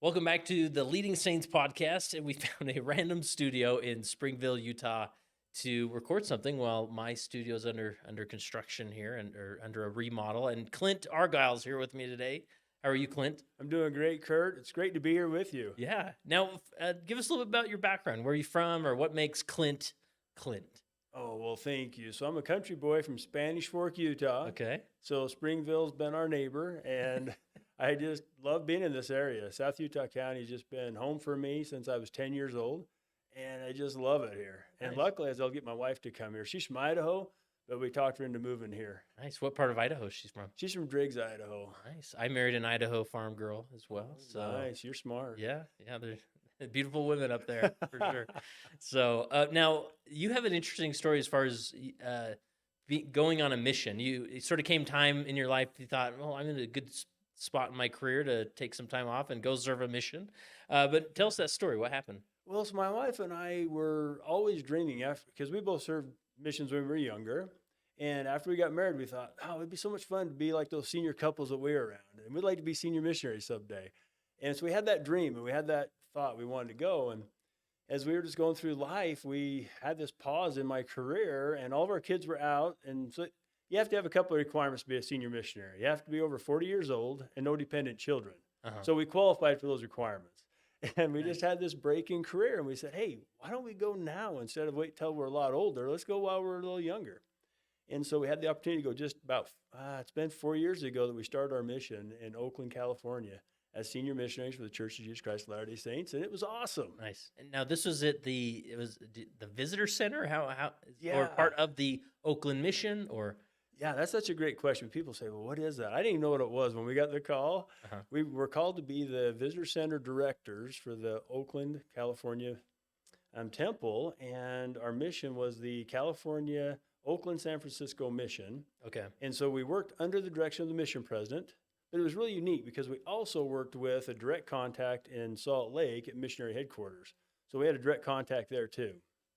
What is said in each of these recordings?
Welcome back to the Leading Saints podcast. And we found a random studio in Springville, Utah to record something while my studio's under construction here and or under a remodel. And Clint Argyle's here with me today. How are you, Clint? I'm doing great, Kurt. It's great to be here with you. Yeah. Now, give us a little bit about your background. Where are you from, or what makes Clint Clint? Oh, well, thank you. So I'm a country boy from Spanish Fork, Utah. Okay. So Springville's been our neighbor, and I just love being in this area. South Utah County has just been home for me since I was 10 years old, and I just love it here. And Nice. luckily, as I'll get my wife to come here. She's from Idaho, but we talked her into moving here. Nice. What part of Idaho she's from? She's from Driggs, Idaho. Nice. I married an Idaho farm girl as well. So Nice. You're smart. yeah, there's beautiful women up there for sure. So now you have an interesting story as far as going on a mission. It sort of came time in your life you thought, well, I'm in a good spot in my career to take some time off and go serve a mission. But tell us that story. What happened? Well, so my wife and I were always dreaming because we both served missions when we were younger. And after we got married, we thought, oh, it'd be so much fun to be like those senior couples that we were around. And we'd like to be senior missionaries someday. And so we had that dream and we had that thought we wanted to go. And as we were just going through life, we had this pause in my career and all of our kids were out. And so you have to have a couple of requirements to be a senior missionary. You have to be over 40 years old and no dependent children. Uh-huh. So we qualified for those requirements. And we Nice. just had this break in career. And we said, hey, why don't we go now instead of wait till we're a lot older? Let's go while we're a little younger. And so we had the opportunity to go just about, it's been 4 years ago that we started our mission in Oakland, California as senior missionaries for the Church of Jesus Christ of Latter-day Saints. And it was awesome. Nice. And now this was at the visitor center, or Yeah. part of the Oakland mission, or Yeah, that's such a great question. People say, well, what is that? I didn't even know what it was when we got the call. Uh-huh. We were called to be the visitor center directors for the Oakland, California temple. And our mission was the California, Oakland, San Francisco mission. okay. And so we worked under the direction of the mission president. But it was really unique because we also worked with a direct contact in Salt Lake at missionary headquarters. So we had a direct contact there too.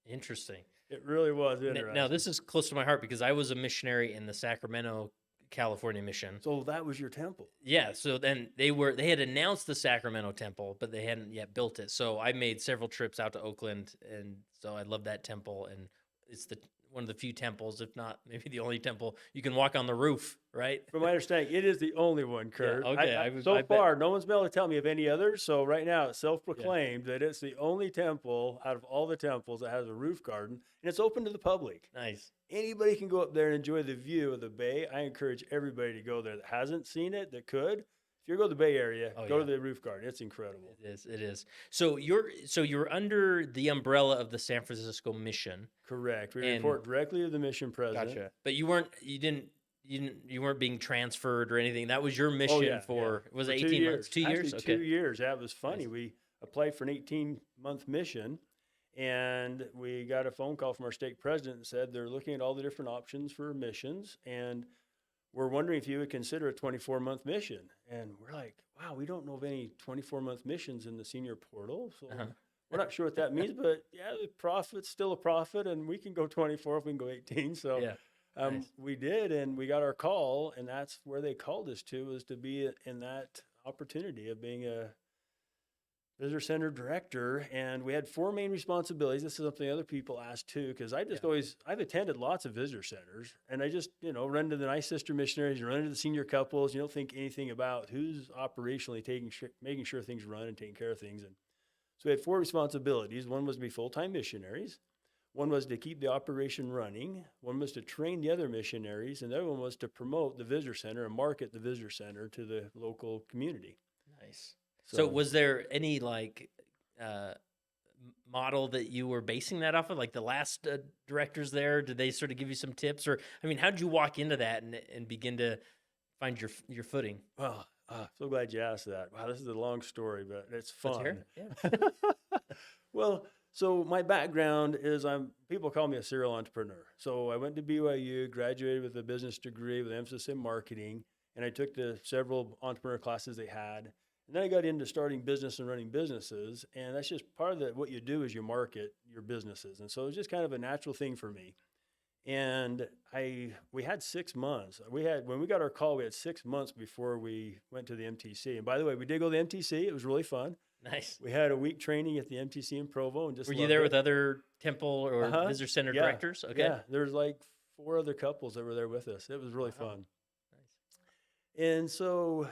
Interesting. It really was interesting. Now this is close to my heart because I was a missionary in the Sacramento, California mission. So that was your temple. Yeah, so then they had announced the Sacramento temple, but they hadn't yet built it. So I made several trips out to Oakland, and so I love that temple. And it's one of the few temples, if not maybe the only temple, you can walk on the roof, right? From my understanding, it is the only one, Kurt. Yeah, okay. I bet. No one's been able to tell me of any others. So right now, it's self-proclaimed that it's the only temple out of all the temples that has a roof garden, and it's open to the public. Nice. Anybody can go up there and enjoy the view of the bay. I encourage everybody to go there that hasn't seen it, that could. If you go to the Bay Area, go to the roof garden. It's incredible. It is. So you're under the umbrella of the San Francisco mission. Correct. We report directly to the mission president. Gotcha. But you weren't being transferred or anything. That was your mission was it 18 months? 2 years? Actually, 2 years. That was funny. Nice. We applied for an 18-month mission, and we got a phone call from our stake president that said they're looking at all the different options for missions, and we're wondering if you would consider a 24-month mission. And we're like, wow, we don't know of any 24-month missions in the senior portal. So we're not sure what that means, but yeah, the prophet's still a prophet, and we can go 24 if we can go 18. So nice. We did, and we got our call, and that's where they called us to, was to be in that opportunity of being a visitor center director. And we had 4 main responsibilities. This is something other people ask too, because I've attended lots of visitor centers, and I just, run to the nice sister missionaries, run to the senior couples. You don't think anything about who's operationally making sure things run and taking care of things. And so we had 4 responsibilities. One was to be full-time missionaries. One was to keep the operation running. One was to train the other missionaries. And the other one was to promote the visitor center and market the visitor center to the local community. Nice. So was there any model that you were basing that off of? Like the last directors there, did they sort of give you some tips? Or, I mean, how did you walk into that and begin to find your footing? Well, so glad you asked that. Wow, this is a long story, but it's fun. Yeah. Well, so my background is people call me a serial entrepreneur. So I went to BYU, graduated with a business degree with emphasis in marketing, and I took the several entrepreneur classes they had. And then I got into starting business and running businesses, and that's just part of what you do is you market your businesses. And so it was just kind of a natural thing for me. And we had 6 months. When we got our call, we had 6 months before we went to the MTC. And by the way, we did go to the MTC. It was really fun. Nice. We had a week training at the MTC in Provo and just Were you loved there it. with other temple or Uh-huh. visitor center Yeah. directors? Okay. Yeah, there's like 4 other couples that were there with us. It was really Wow. fun. Nice. And so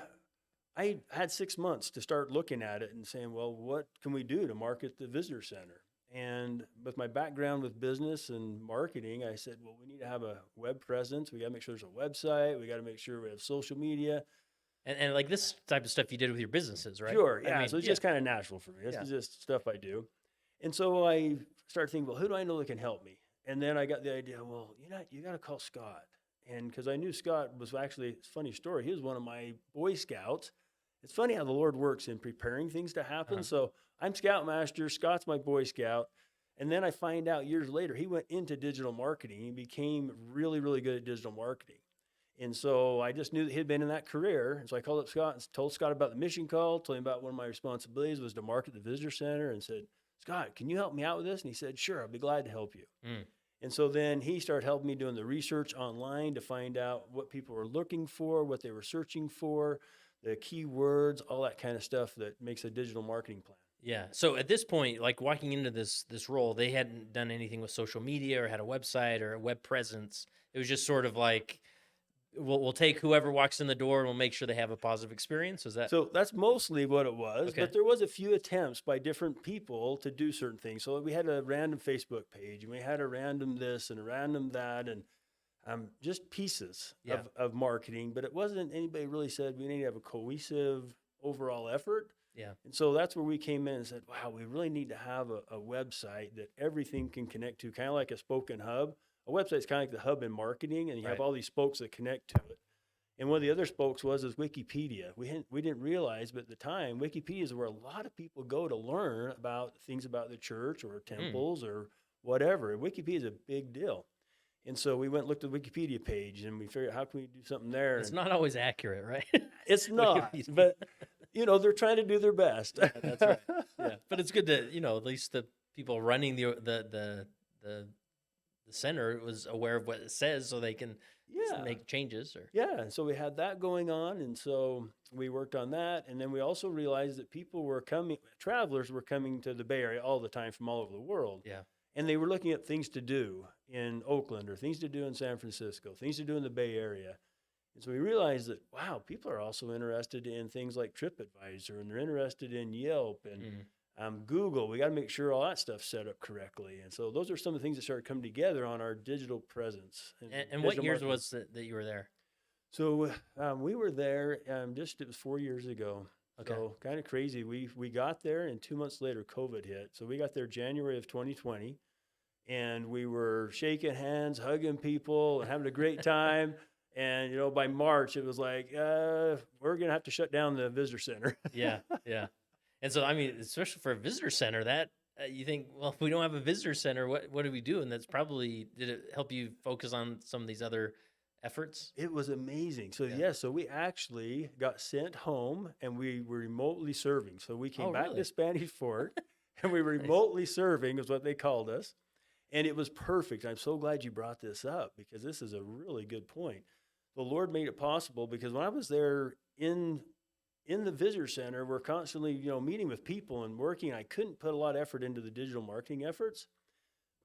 I had 6 months to start looking at it and saying, well, what can we do to market the visitor center? And with my background with business and marketing, I said, well, we need to have a web presence. We got to make sure there's a website. We got to make sure we have social media. And like this type of stuff you did with your businesses, right? Sure, I yeah. mean, So it's just kind of natural for me. This Yeah. is just stuff I do. And so I started thinking, well, who do I know that can help me? And then I got the idea, well, you got to call Scott. And because I knew Scott was actually, it's a funny story, he was one of my Boy Scouts. It's funny how the Lord works in preparing things to happen. Uh-huh. So I'm scoutmaster, Scott's my Boy Scout. And then I find out years later, he went into digital marketing. He became really, really good at digital marketing. And so I just knew that he'd been in that career. And so I called up Scott and told Scott about the mission call, told him about one of my responsibilities was to market the visitor center, and said, Scott, can you help me out with this? And he said, sure, I'll be glad to help you. Mm. And so then he started helping me doing the research online to find out what people were looking for, what they were searching for, the keywords, all that kind of stuff that makes a digital marketing plan. Yeah. So at this point, like walking into this role, they hadn't done anything with social media or had a website or a web presence. It was just sort of like, we'll take whoever walks in the door and we'll make sure they have a positive experience. Is that So that's mostly what it was, Okay. but there was a few attempts by different people to do certain things. So we had a random Facebook page, and we had a random this and a random that, and just pieces Yeah. of marketing. But it wasn't anybody really said we need to have a cohesive overall effort. Yeah. And so that's where we came in and said, wow, we really need to have a website that everything can connect to, kind of like a spoken hub. A website's kind of like the hub in marketing, and you have Right. all these spokes that connect to it. And one of the other spokes was Wikipedia. We didn't realize, but at the time, Wikipedia is where a lot of people go to learn about things about the church or temples or whatever. And Wikipedia is a big deal. And so we went and looked at the Wikipedia page, and we figured, how can we do something there? It's And not always accurate, right? it's not, Wikipedia. but they're trying to do their best. That's right. Yeah. But it's good to, at least the people running the center was aware of what it says so they can Yeah. make changes or Yeah, and so we had that going on, and so we worked on that, and then we also realized that travelers were coming to the Bay Area all the time from all over the world, yeah. and they were looking at things to do in Oakland or things to do in San Francisco, things to do in the Bay Area. And so we realized that, wow, people are also interested in things like Tripadvisor, and they're interested in Yelp and Google. We got to make sure all that stuff's set up correctly. And so those are some of the things that started coming together on our digital presence. And what digital years marketing. was that you were there? So we were there it was 4 years ago. Okay. So kind of crazy. We got there, and 2 months later, COVID hit. So we got there January of 2020, and we were shaking hands, hugging people, and having a great time. And, by March, it was like, we're going to have to shut down the visitor center. Yeah. Yeah. And so, I mean, especially for a visitor center, that you think, well, if we don't have a visitor center, what do we do? And that's probably, did it help you focus on some of these other efforts? It was amazing. So, Yeah. so we actually got sent home, and we were remotely serving. So we came Oh, back really? to Spanish Fort, and we were remotely serving is what they called us. And it was perfect. I'm so glad you brought this up, because this is a really good point. The Lord made it possible, because when I was there in the visitor center, we're constantly, meeting with people and working. I couldn't put a lot of effort into the digital marketing efforts.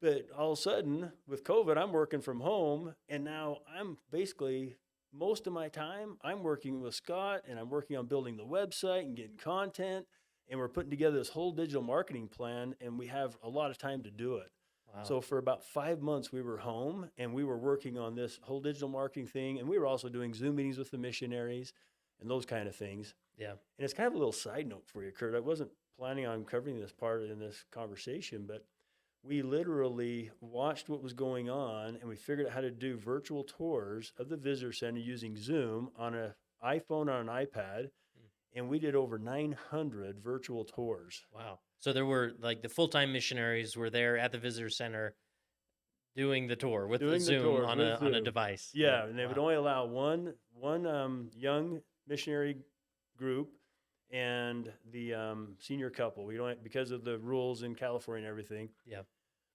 But all of a sudden, with COVID, I'm working from home, and now I'm basically, most of my time, I'm working with Scott, and I'm working on building the website and getting content, and we're putting together this whole digital marketing plan, and we have a lot of time to do it. Wow. So for about 5 months, we were home, and we were working on this whole digital marketing thing, and we were also doing Zoom meetings with the missionaries and those kind of things. Yeah. And it's kind of a little side note for you, Kurt. I wasn't planning on covering this part in this conversation, but we literally watched what was going on, and we figured out how to do virtual tours of the visitor center using Zoom on an iPhone or an iPad, and we did over 900 virtual tours. Wow. So there were like the full-time missionaries were there at the visitor center doing the tour with Doing the the Zoom tours on with a Zoom. device. Yeah, and they would Wow. only allow one young missionary group and the senior couple. We don't, because of the rules in California and everything. Yeah.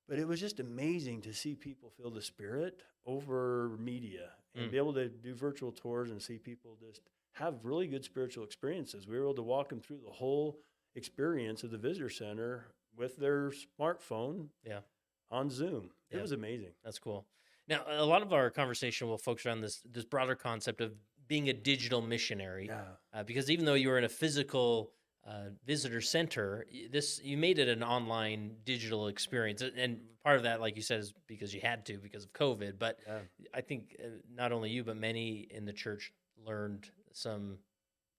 But it was just amazing to see people feel the Spirit over media and Mm. be able to do virtual tours and see people just have really good spiritual experiences. We were able to walk them through the whole experience of the visitor center with their smartphone Yeah. on Zoom. It Yeah. was amazing. That's cool. Now, a lot of our conversation will focus around this broader concept of being a digital missionary, Yeah. because even though you were in a physical visitor center, you made it an online digital experience, and part of that, like you said, is because you had to because of COVID. But Yeah. I think not only you, but many in the church learned some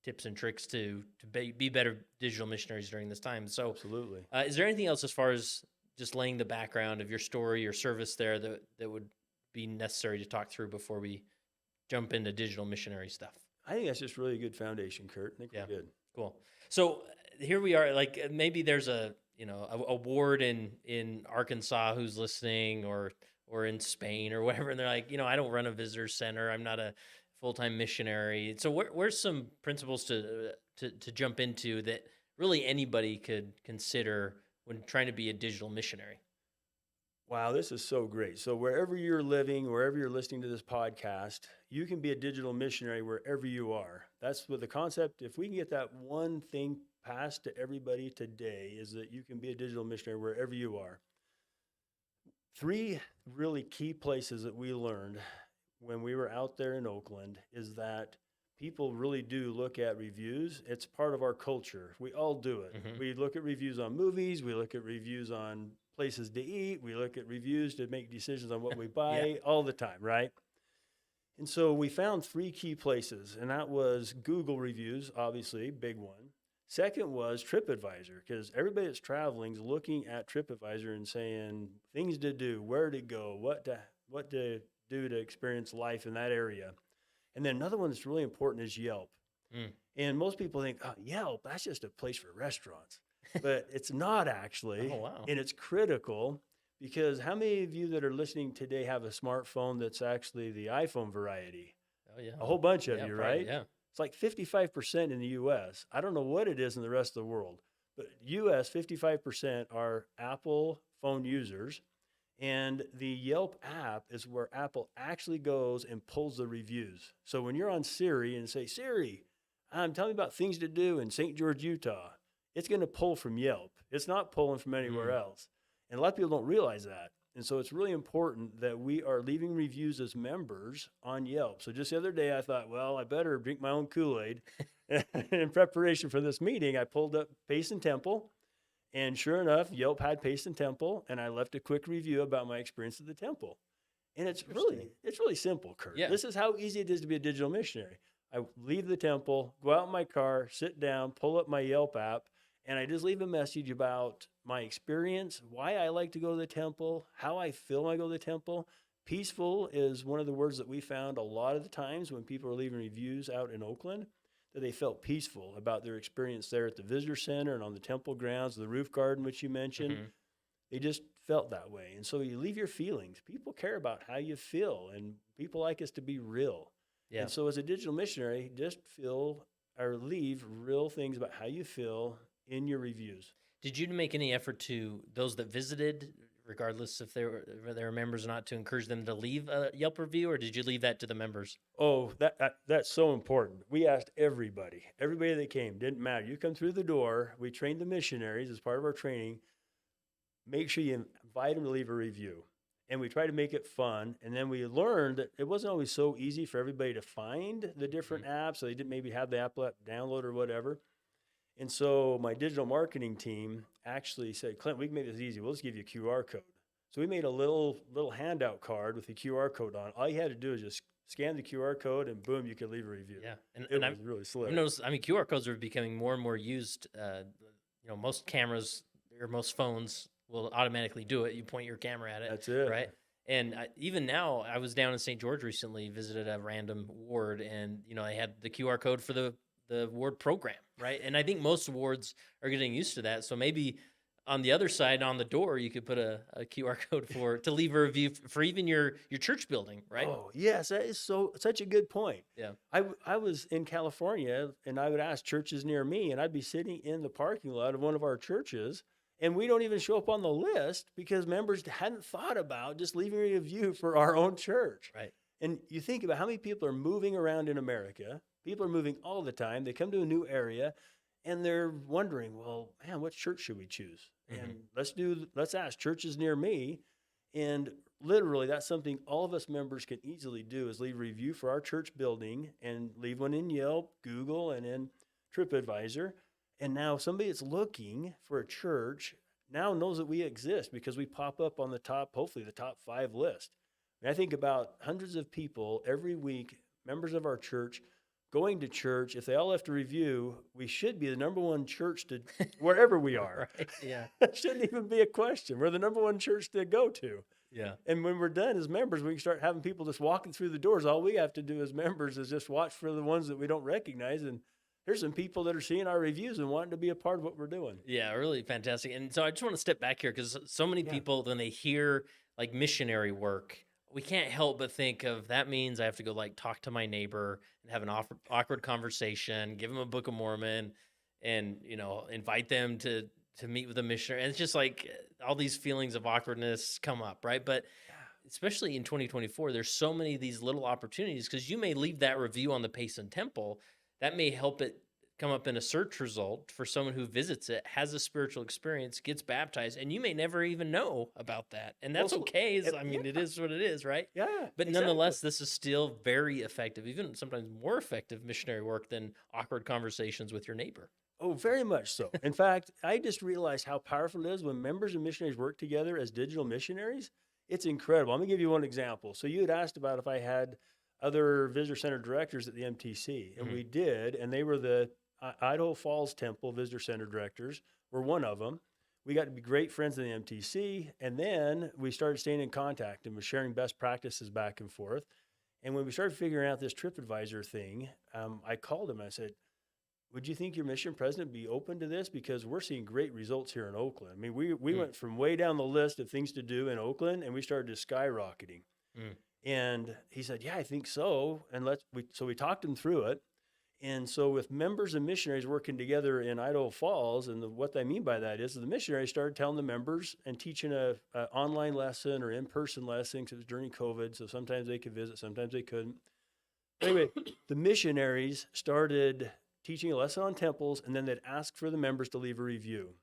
tips and tricks to be better digital missionaries during this time. So, Absolutely. is there anything else as far as just laying the background of your story, your service there that would be necessary to talk through before we jump into digital missionary stuff? I think that's just really a good foundation, Kurt. I think Yeah. we're good. Cool. So here we are. Like maybe there's a ward in Arkansas who's listening, or in Spain or whatever, and they're like, I don't run a visitor center. I'm not a full-time missionary. So where's some principles to jump into that really anybody could consider when trying to be a digital missionary? Wow, this is so great. So, wherever you're living, wherever you're listening to this podcast, you can be a digital missionary wherever you are. That's what the concept, if we can get that one thing passed to everybody today, is that you can be a digital missionary wherever you are. 3 really key places that we learned when we were out there in Oakland is that people really do look at reviews. It's part of our culture. We all do it. Mhm. We look at reviews on movies. We look at reviews on places to eat. We look at reviews to make decisions on what we buy all the time, right? And so we found 3 key places, and that was Google reviews, obviously, big one. Second was Tripadvisor, because everybody that's traveling is looking at Tripadvisor and saying things to do, where to go, what to do to experience life in that area. And then another one that's really important is Yelp. Mm. And most people think, oh, Yelp, that's just a place for restaurants. But it's not actually. Oh, wow. And it's critical because how many of you that are listening today have a smartphone that's actually the iPhone variety? Oh yeah. A whole bunch of Yeah, you, probably, right? yeah. It's like 55% in the US. I don't know what it is in the rest of the world, but US, 55% are Apple phone users. And the Yelp app is where Apple actually goes and pulls the reviews. So when you're on Siri and say, Siri, tell me about things to do in St. George, Utah, it's going to pull from Yelp. It's not pulling from anywhere else. And a lot of people don't realize that. And so it's really important that we are leaving reviews as members on Yelp. So just the other day, I thought, well, I better drink my own Kool-Aid. In preparation for this meeting, I pulled up Payson Temple. And sure enough, Yelp had Payson Temple, and I left a quick review about my experience at the temple. And it's really simple, Kurt. Yeah. This is how easy it is to be a digital missionary. I leave the temple, go out in my car, sit down, pull up my Yelp app, and I just leave a message about my experience, why I like to go to the temple, how I feel when I go to the temple. Peaceful is one of the words that we found a lot of the times when people are leaving reviews out in Oakland, that they felt peaceful about their experience there at the visitor center and on the temple grounds, the roof garden, which you mentioned. Mhm. They just felt that way. And so you leave your feelings. People care about how you feel, and people like us to be real. Yeah. And so as a digital missionary, just feel or leave real things about how you feel in your reviews. Did you make any effort to those that visited, regardless if they were members or not, to encourage them to leave a Yelp review, or did you leave that to the members? Oh, that's so important. We asked everybody that came, didn't matter. You come through the door, we trained the missionaries as part of our training. Make sure you invite them to leave a review. And we try to make it fun. And then we learned that it wasn't always so easy for everybody to find the different apps. So they didn't maybe have the app download or whatever. And so my digital marketing team actually said, Clint, we can make this easy. We'll just give you a QR code. So we made a little handout card with the QR code on. All you had to do is just scan the QR code and boom, you could leave a review. Yeah, It was really slick. I've noticed. I mean, QR codes are becoming more and more used. Most cameras or most phones will automatically do it. You point your camera at it. That's it. Right. And even now, I was down in St. George recently, visited a random ward, and I had the QR code for the ward program, right? And I think most wards are getting used to that. So maybe on the other side, on the door, you could put a QR code to leave a review for even your church building, right? Oh, yes, that is such a good point. Yeah. I was in California, and I would ask churches near me, and I'd be sitting in the parking lot of one of our churches, And we don't even show up on the list because members hadn't thought about just leaving a review for our own church. Right. And you think about how many people are moving around in America. People are moving all the time. They come to a new area and they're wondering, well, man, what church should we choose? And let's ask churches near me. And literally that's something all of us members can easily do, is leave a review for our church building and leave one in Yelp, Google, and in Tripadvisor. And now somebody that's looking for a church now knows that we exist because we pop up on the top, hopefully the top 5 list. And I think about hundreds of people every week, members of our church, going to church. If they all left a review, we should be the number 1 church to wherever we are. Right. Yeah. It shouldn't even be a question. We're the number 1 church to go to. Yeah. And when we're done as members, we can start having people just walking through the doors. All we have to do as members is just watch for the ones that we don't recognize. And there's some people that are seeing our reviews and wanting to be a part of what we're doing. Yeah, really fantastic. And so I just want to step back here because so many people, when they hear like missionary work, we can't help but think of that means I have to go like talk to my neighbor and have an awkward conversation, give them a Book of Mormon, and invite them to meet with a missionary. And it's just like all these feelings of awkwardness come up, right? But especially in 2024, there's so many of these little opportunities because you may leave that review on the Payson Temple. That may help it come up in a search result for someone who visits it, has a spiritual experience, gets baptized, and you may never even know about that. And that's okay. It is what it is, right? Yeah. But nonetheless, this is still very effective, even sometimes more effective missionary work than awkward conversations with your neighbor. Oh, very much so. In fact, I just realized how powerful it is when members and missionaries work together as digital missionaries. It's incredible. I'm going to give you one example. So you had asked about if I had other visitor center directors at the MTC, and we did, and they were the Idaho Falls Temple Visitor Center directors were one of them. We got to be great friends in the MTC, and then we started staying in contact and was sharing best practices back and forth. And when we started figuring out this Tripadvisor thing, I called him and I said, would you think your mission president be open to this? Because we're seeing great results here in Oakland. I mean, we went from way down the list of things to do in Oakland, and we started just skyrocketing. And he said, yeah, I think so. And so we talked him through it. And so with members and missionaries working together in Idaho Falls, and what I mean by that is the missionaries started telling the members and teaching a online lesson or in-person lesson, because it was during COVID, so sometimes they could visit, sometimes they couldn't. Anyway, the missionaries started teaching a lesson on temples, and then they'd ask for the members to leave a review.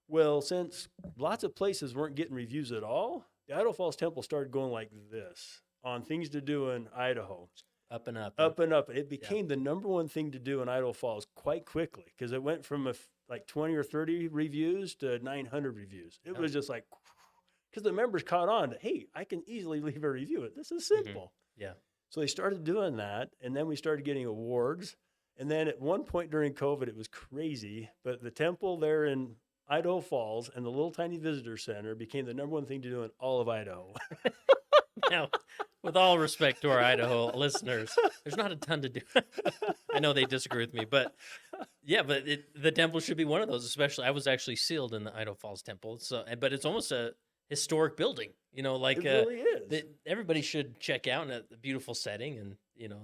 Well, since lots of places weren't getting reviews at all, the Idaho Falls Temple started going like this on things to do in Idaho. Up and up. Up and up. It became the number 1 thing to do in Idaho Falls quite quickly, because it went from like 20 or 30 reviews to 900 reviews. It was just like, because the members caught on to, hey, I can easily leave a review. This is simple. Yeah. So they started doing that, and then we started getting awards. And then at one point during COVID, it was crazy, but the temple there in Idaho Falls and the little tiny visitor center became the number 1 thing to do in all of Idaho. Now, with all respect to our Idaho listeners, there's not a ton to do. I know they disagree with me, but yeah, but the temple should be one of those. Especially, I was actually sealed in the Idaho Falls Temple, but it's almost a historic building. Like it really is. that everybody should check out in a beautiful setting, and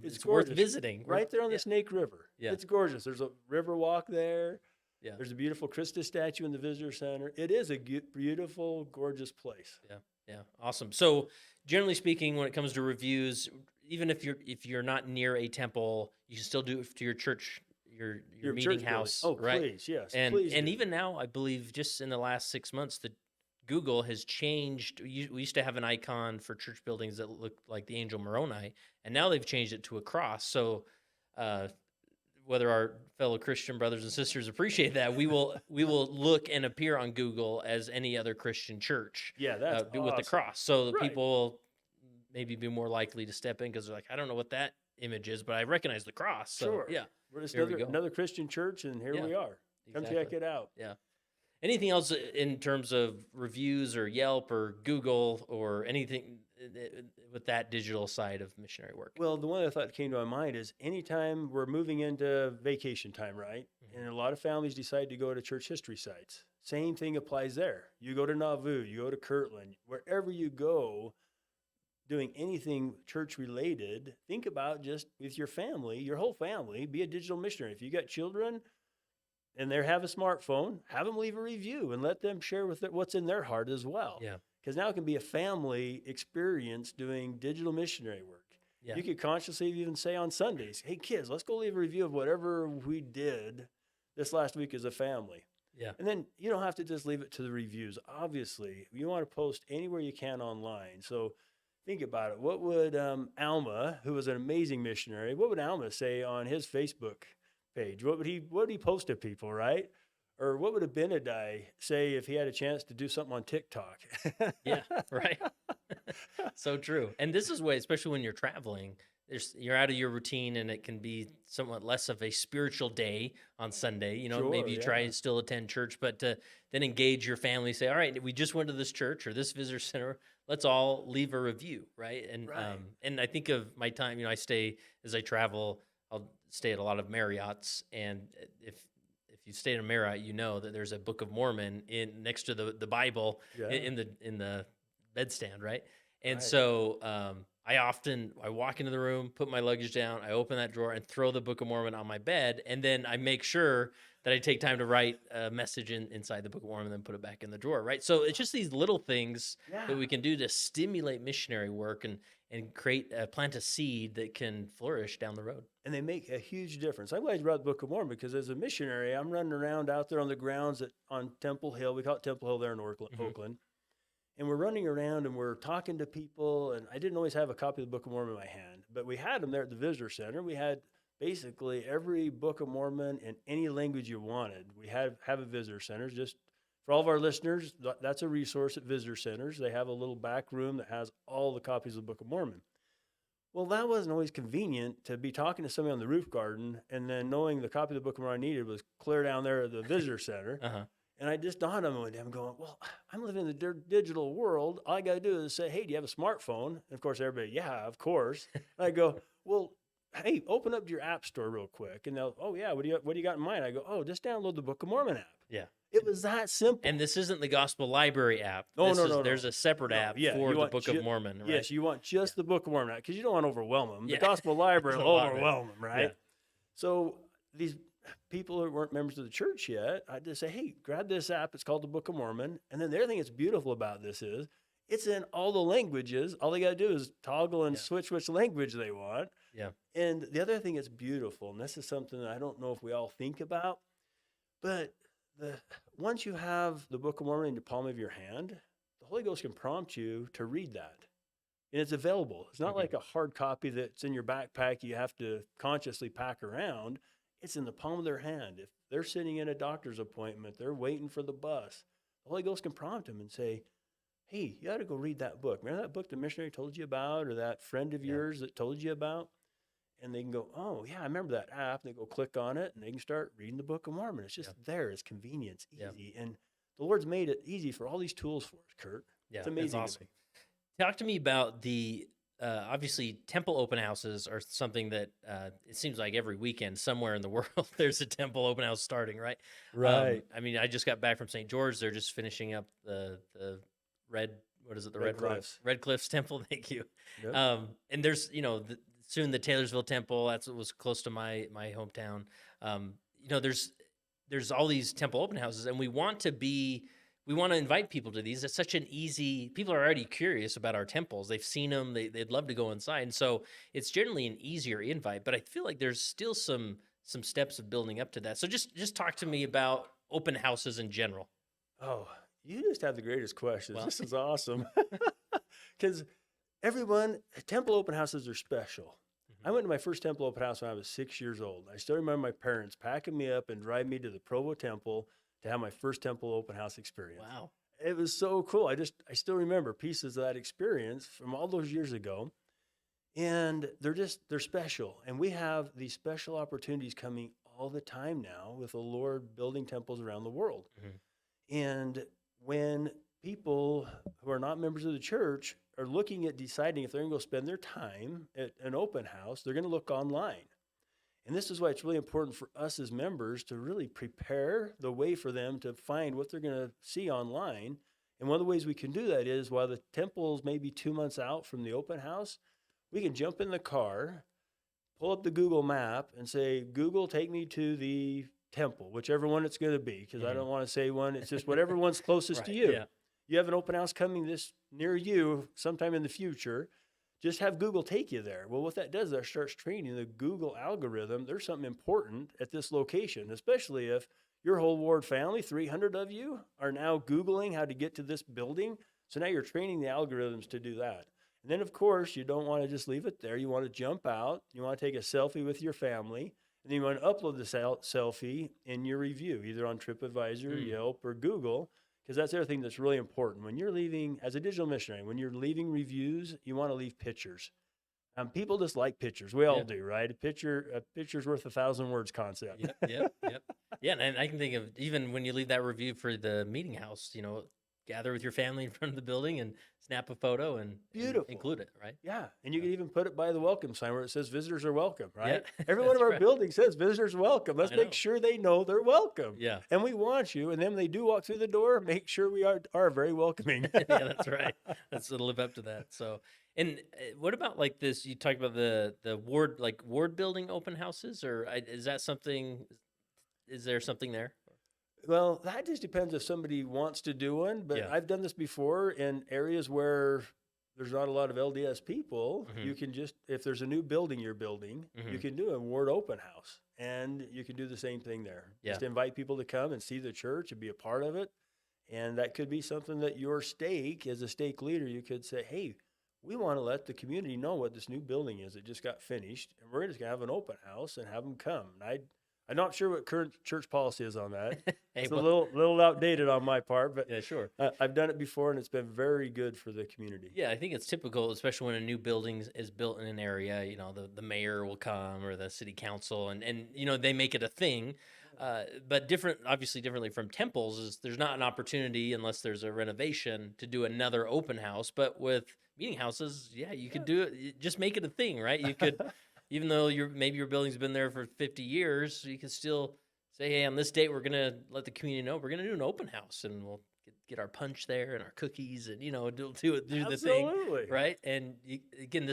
it's worth gorgeous. visiting. Right there on the Snake River. Yeah. It's gorgeous. There's a river walk there. Yeah. There's a beautiful Christus statue in the visitor center. It is a beautiful, gorgeous place. Yeah, awesome. So, generally speaking, when it comes to reviews, even if you're not near a temple, you can still do it to your church, your meeting church house, building. right? Please, yes, and please and do. even now, I believe just in the last 6 months, that Google has changed. We used to have an icon for church buildings that looked like the angel Moroni, and now they've changed it to a cross. So, whether our fellow Christian brothers and sisters appreciate that, we will look and appear on Google as any other Christian church. Yeah, that's with awesome. the cross, so the Right. people will maybe be more likely to step in because they're like, I don't know what that image is, but I recognize the cross. So, Sure. yeah. We're just Here we go. another Christian church, and here we are. Come check Exactly. it out. Yeah. Anything else in terms of reviews or Yelp or Google or anything with that digital side of missionary work? Well, the one I thought came to my mind is anytime we're moving into vacation time, right? And a lot of families decide to go to church history sites. Same thing applies there. You go to Nauvoo, you go to Kirtland, wherever you go, doing anything church related, think about just with your family, your whole family, be a digital missionary. If you got children, and they have a smartphone, have them leave a review and let them share with it what's in their heart as well. Yeah. Because now it can be a family experience doing digital missionary work. Yeah. You could consciously even say on Sundays, hey, kids, let's go leave a review of whatever we did this last week as a family. Yeah. And then you don't have to just leave it to the reviews. Obviously, you want to post anywhere you can online. So think about it. What would Alma, who was an amazing missionary, what would Alma say on his Facebook page? What would he post to people, right? Or what would Abinadi say if he had a chance to do something on TikTok? Yeah, right. So true. And this is why, especially when you're traveling, you're out of your routine, and it can be somewhat less of a spiritual day on Sunday. You know, Sure, maybe you try yeah. and still attend church, but to then engage your family, say, all right, we just went to this church or this visitor center. Let's all leave a review, right? Right. And I think of my time, I stay, as I travel, I'll stay at a lot of Marriots, and if you stay in a Marriott, you know that there's a Book of Mormon in next to the Bible Yeah. in the bedstand, right? And Right. so I walk into the room, put my luggage down, I open that drawer and throw the Book of Mormon on my bed, and then I make sure that I take time to write a message inside the Book of Mormon and then put it back in the drawer, right? So it's just these little things that we can do to stimulate missionary work and create plant a seed that can flourish down the road. And they make a huge difference. I'm glad you brought the Book of Mormon, because as a missionary, I'm running around out there on the grounds on Temple Hill. We call it Temple Hill there in Oakland. And we're running around and we're talking to people. And I didn't always have a copy of the Book of Mormon in my hand, but we had them there at the visitor center. We had basically every Book of Mormon in any language you wanted. We have a visitor center. Just for all of our listeners, that's a resource at visitor centers. They have a little back room that has all the copies of the Book of Mormon. Well, that wasn't always convenient to be talking to somebody on the roof garden and then knowing the copy of the Book of Mormon I needed was clear down there at the visitor center. And I just dawned on me one day, I'm going, well, I'm living in the digital world. All I got to do is say, hey, do you have a smartphone? And of course, everybody, yeah, of course. And I go, well, hey, open up your app store real quick. And they'll, oh, yeah, what do you got in mind? I go, oh, just download the Book of Mormon app. Yeah. It was that simple. And this isn't the Gospel Library app. No. There's a separate app for the Book of Mormon, right? Yes, you want just the Book of Mormon app, because you don't want to overwhelm them. Yeah. The Gospel Library will overwhelm them, right? Yeah. So these people who weren't members of the church yet, I just say, hey, grab this app. It's called the Book of Mormon. And then the other thing that's beautiful about this is it's in all the languages. All they got to do is toggle and switch which language they want. Yeah. And the other thing that's beautiful, and this is something that I don't know if we all think about, but once you have the Book of Mormon in the palm of your hand, the Holy Ghost can prompt you to read that. And it's available. It's not like a hard copy that's in your backpack you have to consciously pack around. It's in the palm of their hand. If they're sitting in a doctor's appointment, they're waiting for the bus, the Holy Ghost can prompt them and say, hey, you ought to go read that book. Remember that book the missionary told you about, or that friend of yours that told you about? And they can go, oh, yeah, I remember that app. And they go click on it, and they can start reading the Book of Mormon. It's just there. It's convenient. It's easy. And the Lord's made it easy for all these tools for us, Kurt. Yeah, it's amazing. That's awesome. Talk to me about the, obviously, temple open houses are something that it seems like every weekend somewhere in the world there's a temple open house starting, right? Right. I mean, I just got back from St. George. They're just finishing up the Red Cliffs. Red Cliffs Temple. Thank you. Yep. And there's, soon the Taylorsville Temple. That's what was close to my hometown. There's all these temple open houses, and we want to invite people to these. It's such an easy. People are already curious about our temples. They've seen them. They'd love to go inside, and so it's generally an easier invite. But I feel like there's still some steps of building up to that. So just talk to me about open houses in general. Oh, you just have the greatest questions. Well. This is awesome. Because temple open houses are special. I went to my first temple open house when I was 6 years old. I still remember my parents packing me up and driving me to the Provo Temple to have my first temple open house experience. Wow. It was so cool. I still remember pieces of that experience from all those years ago. And they're special. And we have these special opportunities coming all the time now with the Lord building temples around the world. And when people who are not members of the church are looking at deciding if they're going to go spend their time at an open house, they're going to look online. And this is why it's really important for us as members to really prepare the way for them to find what they're going to see online. And one of the ways we can do that is while the temple's maybe 2 months out from the open house, we can jump in the car, pull up the Google map and say, Google, take me to the temple, whichever one it's going to be, because I Mhm. don't want to say one. It's just whatever one's closest to Right. you. Yeah. You have an open house coming this near you sometime in the future. Just have Google take you there. Well, what that does, that starts training the Google algorithm. There's something important at this location, especially if your whole ward family, 300 of you, are now Googling how to get to this building. So now you're training the algorithms to do that. And then, of course, you don't want to just leave it there. You want to jump out. You want to take a selfie with your family. And then you want to upload the selfie in your review, either on Tripadvisor, Mm. Yelp, or Google, because that's the other thing that's really important. When you're leaving, as a digital missionary, when you're leaving reviews, you want to leave pictures. People just like pictures. We all Yeah. do, right? A picture's worth 1,000 words concept. Yep. Yep. Yep. Yeah. And I can think of even when you leave that review for the meeting house, gather with your family in front of the building and snap a photo and Beautiful. include it, right? Yeah, and you can even put it by the welcome sign where it says visitors are welcome, right? Yeah, Every one of that's our right. buildings says visitors are welcome. Let's I know. make sure they know they're welcome. Yeah. And we want you. And then when they do walk through the door, make sure we are very welcoming. Yeah, that's right. That's to live up to that. So, and what about like this? You talked about the ward building open houses, or is that something? Is there something there? Well, that just depends if somebody wants to do one. But Yeah. I've done this before in areas where there's not a lot of LDS people. Mhm. You can just, if there's a new building you're building, you Mhm. can do a ward open house. And you can do the same thing there. Yeah. Just invite people to come and see the church and be a part of it. And that could be something that your stake, as a stake leader, you could say, hey, we want to let the community know what this new building is. It just got finished. And we're just going to have an open house and have them come. And I'm not sure what current church policy is on that. Hey, It's well, a little outdated on my part, but yeah, sure. I've done it before, and it's been very good for the community. Yeah, I think it's typical, especially when a new building is built in an area. The mayor will come or the city council, and they make it a thing. But obviously differently from temples, is there's not an opportunity unless there's a renovation to do another open house. But with meeting houses, yeah, you could do it. Just make it a thing, right? You could, even though maybe your building's been there for 50 years, you can still say, hey, on this date, we're gonna let the community know we're gonna do an open house, and we'll get our punch there and our cookies, and do the thing, Absolutely. right? And again,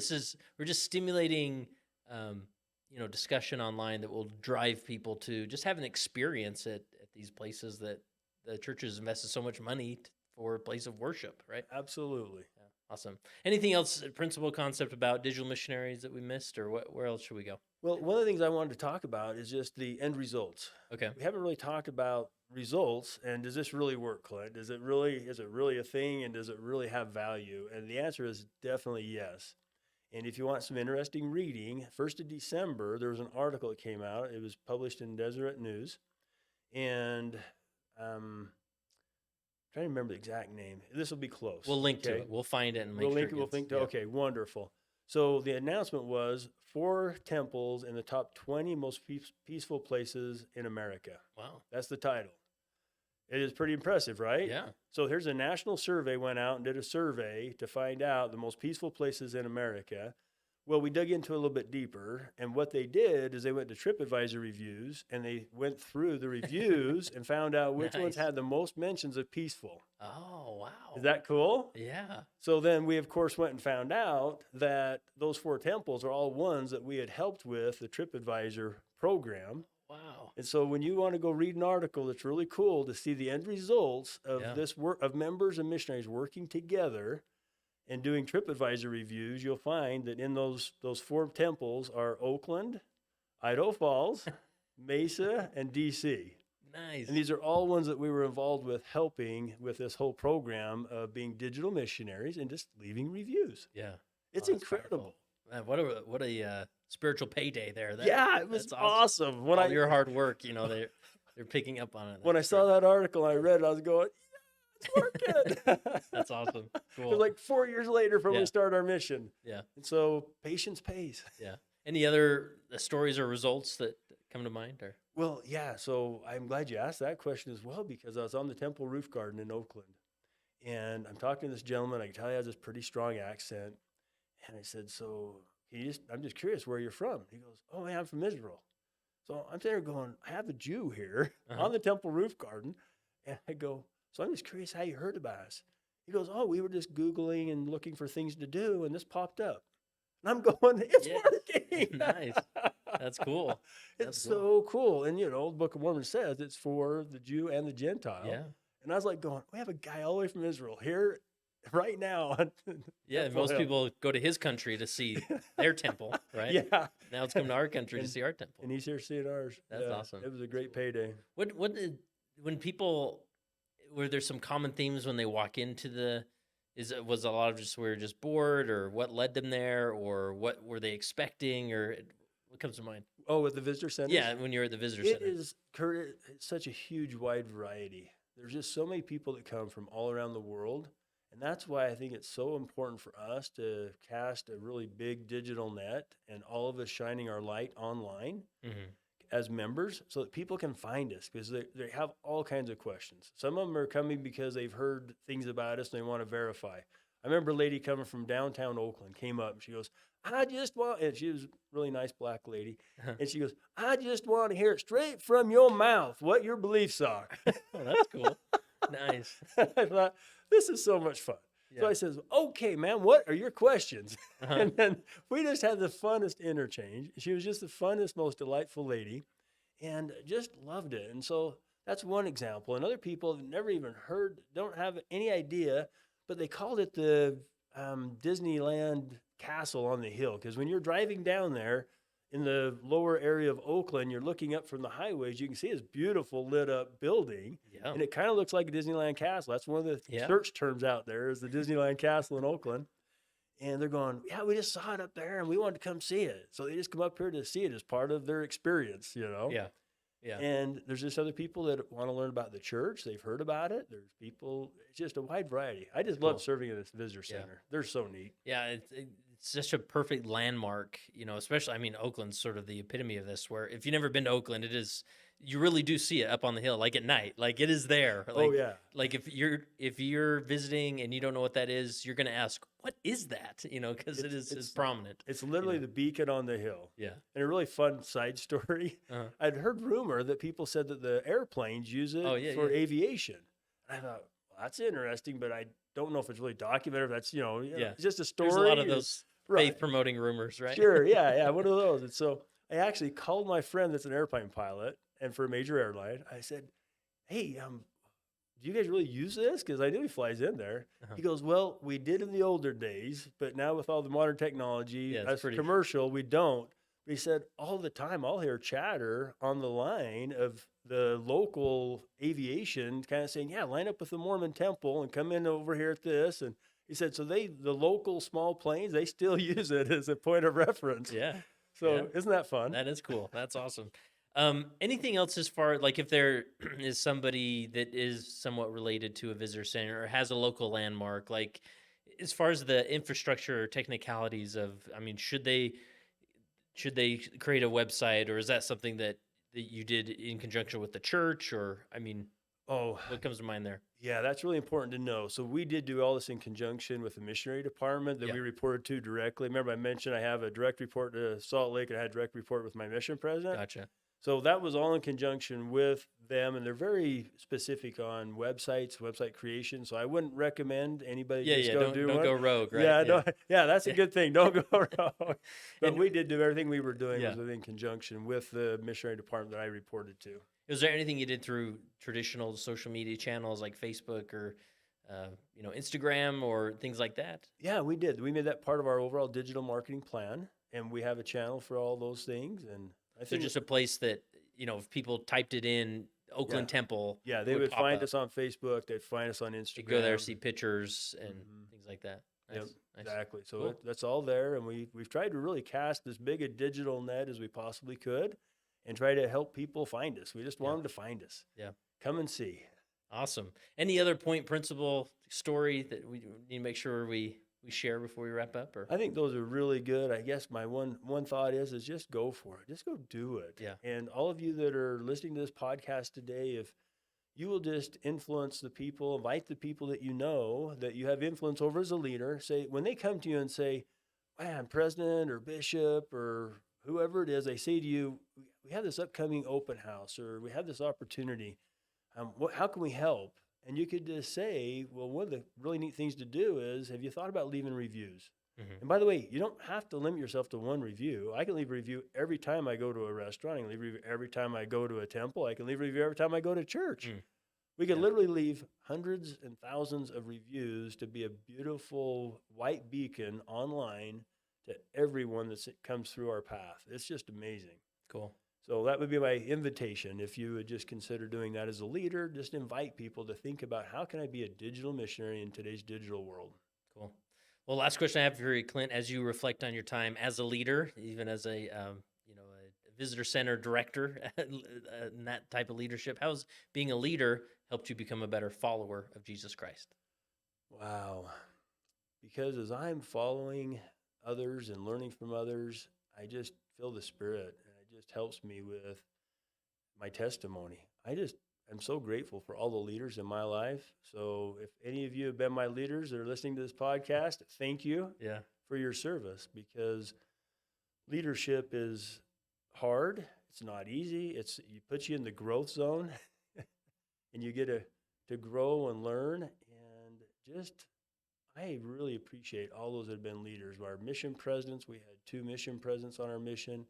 we're just stimulating, discussion online that will drive people to just have an experience at these places that the church has invested so much money for a place of worship, right? Absolutely. Yeah, awesome. Anything else, principle concept about digital missionaries that we missed, or where else should we go? Well, one of the things I wanted to talk about is just the end results. Okay. We haven't really talked about results, and does this really work, Clint? Is it really a thing, and does it really have value? And the answer is definitely yes. And if you want some interesting reading, 1st of December, there was an article that came out. It was published in Deseret News. And trying to remember the exact name. This will be close. We'll link to okay? it. We'll find it and make We'll sure link it. We'll link to. yeah. Okay, wonderful. So the announcement was 4 temples in the top 20 most peaceful places in America. Wow. That's the title. It is pretty impressive, right? Yeah. So here's a national survey went out and did a survey to find out the most peaceful places in America. Well, we dug into it a little bit deeper, and what they did is they went to Tripadvisor reviews, and they went through the reviews and found out which ones Nice. had the most mentions of peaceful. Oh, wow. Is that cool? Yeah. So then we, of course, went and found out that those 4 temples are all ones that we had helped with the Tripadvisor program. Wow. And so when you want to go read an article, it's really cool to see the end results of Yeah. this work of members and missionaries working together and doing Tripadvisor reviews. You'll find that in those 4 temples are Oakland, Idaho Falls, Mesa, and DC. Nice. And these are all ones that we were involved with helping with this whole program of being digital missionaries and just leaving reviews. Yeah. It's Oh, that's incredible. powerful. Man, what a spiritual payday there. Yeah, it was that's awesome. When All your hard work, they're picking up on it. when I That's saw great. that article, I read it, I was going, yeah, it's working. That's awesome. It Cool. was like 4 years later from when Yeah. we started our mission. Yeah. And so patience pays. Yeah. Any other stories or results that come to mind? Or Well, yeah. So I'm glad you asked that question as well, because I was on the temple roof garden in Oakland, and I'm talking to this gentleman. I can tell he has this pretty strong accent. And I said, so I'm just curious where you're from. He goes, oh, man, I'm from Israel. So I'm there going, I have a Jew here Uh-huh. on the temple roof garden. And I go, so I'm just curious how you heard about us. He goes, oh, we were just Googling and looking for things to do, and this popped up. And I'm going, it's Yeah. working. Nice. That's cool. It's That's cool. so cool. And, the Book of Mormon says it's for the Jew and the Gentile. Yeah. And I was like going, we have a guy all the way from Israel here right now. Yeah, and most people go to his country to see their temple, right? Yeah. Now it's come to our country to see our temple. And he's here seeing ours. That's awesome. It was a great payday. When people, were there some common themes when they walk into was a lot of just, we were just bored, or what led them there, or what were they expecting, or what comes to mind? Oh, with the visitor center? Yeah, when you're at the visitor center. It is, Kurt, it's such a huge, wide variety. There's just so many people that come from all around the world. And that's why I think it's so important for us to cast a really big digital net and all of us shining our light online as members so that people can find us, because they have all kinds of questions. Some of them are coming because they've heard things about us and they want to verify. I remember a lady coming from downtown Oakland came up and she goes, and she was a really nice black lady. And she goes, I just want to hear it straight from your mouth what your beliefs are. Oh, that's cool. Nice. I thought, this is so much fun. Yeah. So I says, okay, ma'am, what are your questions? And then we just had the funnest interchange. She was just the funnest, most delightful lady, and just loved it. And so that's one example. And other people have never even heard, don't have any idea, but they called it the Disneyland Castle on the hill. Because when you're driving down there in the lower area of Oakland, you're looking up from the highways, you can see this beautiful lit up building. Yeah. And it kind of looks like a Disneyland Castle. That's one of the search terms out there, is the Disneyland Castle in Oakland. And they're going, yeah, we just saw it up there and we wanted to come see it. So they just come up here to see it as part of their experience, Yeah. Yeah. And there's just other people that want to learn about the church. They've heard about it. There's people, it's just a wide variety. I just love serving in this visitor center. They're so neat. Yeah. It's such a perfect landmark, especially, Oakland's sort of the epitome of this, where if you've never been to Oakland, you really do see it up on the hill, like at night, like it is there. Like, like if you're visiting and you don't know what that is, you're going to ask, what is that? Because it's prominent. It's literally the beacon on the hill. Yeah. And a really fun side story. I'd heard rumor that people said that the airplanes use it for aviation. And I thought, well, that's interesting, but I don't know if it's really documented. If that's, it's just a story. There's a lot of those faith promoting rumors, right? Sure. Yeah. One of those. And so I actually called my friend that's an airplane pilot and for a major airline. I said, hey, do you guys really use this? Because I knew he flies in there. He goes, well, we did in the older days, but now with all the modern technology, as commercial, we don't. But he said, all the time I'll hear chatter on the line of the local aviation kind of saying, yeah, line up with the Mormon temple and come in over here at this. And he said, so the local small planes, they still use it as a point of reference. Yeah. So isn't that fun? That is cool. That's awesome. Anything else as far, like if there is somebody that is somewhat related to a visitor center or has a local landmark, like as far as the infrastructure or technicalities of, should they create a website, or is that something that you did in conjunction with the church, or, what comes to mind there? Yeah, that's really important to know. So we did do all this in conjunction with the missionary department that we reported to directly. Remember I mentioned I have a direct report to Salt Lake, and I had a direct report with my mission president. Gotcha. So that was all in conjunction with them, and they're very specific on websites, website creation. So I wouldn't recommend anybody don't go rogue, right? Yeah, that's a good thing. Don't go rogue. But we did do everything we were doing was in conjunction with the missionary department that I reported to. Was there anything you did through traditional social media channels like Facebook or Instagram or things like that? Yeah, we did. We made that part of our overall digital marketing plan, and we have a channel for all those things. And I think just a place that, if people typed it in, Oakland Temple. Yeah, they would find us on Facebook. They'd find us on Instagram. They'd go there, see pictures and things like that. Nice. Yep, nice. Exactly. So that's all there. And we've tried to really cast as big a digital net as we possibly could and try to help people find us. We just want them to find us. Yeah. Come and see. Awesome. Any other point, principle, story that we need to make sure we share before we wrap up? Or? I think those are really good. I guess my one thought is just go for it. Just go do it. Yeah. And all of you that are listening to this podcast today, if you will just influence the people, invite the people that you know that you have influence over as a leader, say, when they come to you and say, man, president or bishop or whoever it is, they say to you, we have this upcoming open house, or we have this opportunity. How can we help? And you could just say, well, one of the really neat things to do is, have you thought about leaving reviews? Mhm. And by the way, you don't have to limit yourself to one review. I can leave a review every time I go to a restaurant. I can leave a review every time I go to a temple. I can leave a review every time I go to church. Mm. We could Yeah. literally leave hundreds and thousands of reviews to be a beautiful white beacon online to everyone that comes through our path. It's just amazing. Cool. So that would be my invitation. If you would just consider doing that as a leader, just invite people to think about how can I be a digital missionary in today's digital world? Cool. Well, last question I have for you, Clint, as you reflect on your time as a leader, even as a a visitor center director, and that type of leadership, how's being a leader helped you become a better follower of Jesus Christ? Wow. Because as I'm following others and learning from others, I just feel the Spirit, and it just helps me with my testimony. I'm so grateful for all the leaders in my life. So if any of you have been my leaders that are listening to this podcast, thank you Yeah. for your service, because leadership is hard. It's not easy. You put you in the growth zone and you get to grow and learn. And just, I really appreciate all those that have been leaders. Our mission presidents, we had 2 mission presidents on our mission.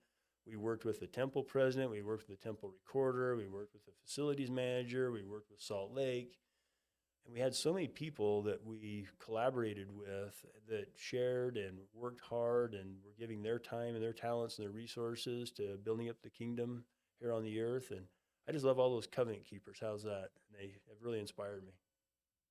We worked with the temple president, we worked with the temple recorder, we worked with the facilities manager, we worked with Salt Lake. And we had so many people that we collaborated with that shared and worked hard and were giving their time and their talents and their resources to building up the kingdom here on the earth. And I just love all those covenant keepers. How's that? And they have really inspired me.